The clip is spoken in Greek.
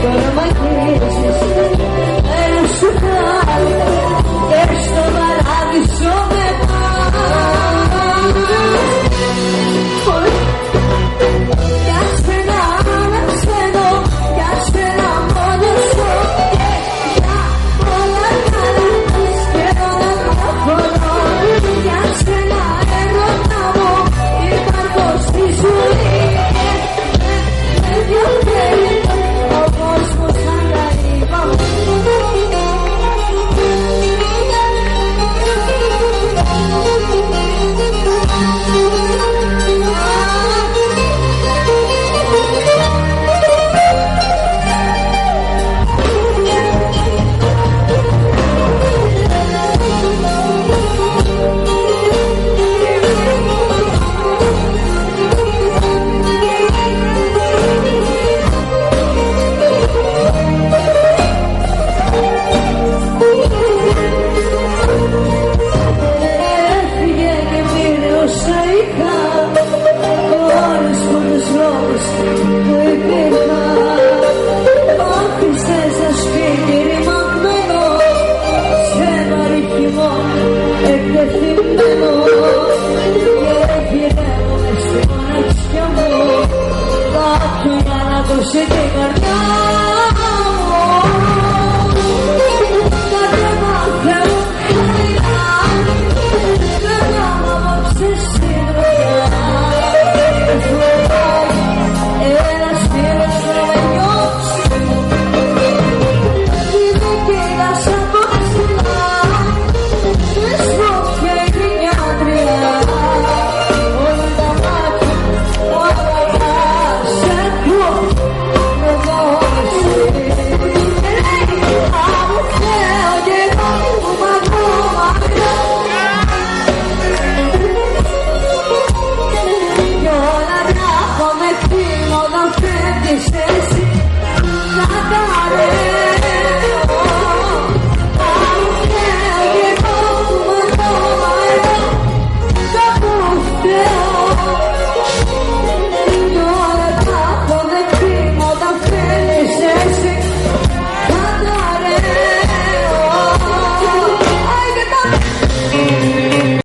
τώρα μ' αγγίζεις. Ένα σου χάρη και στο παράδεισο με πας. Για σένα να ξένω, για σένα μόνο σου και για όλα καλά σχεδόν αγρόχωρο. Για σένα έρωτα μου υπάρχω στη ζωή. Με διαφέρει ο κόσμος σαν καήμα. Σε την καρδιά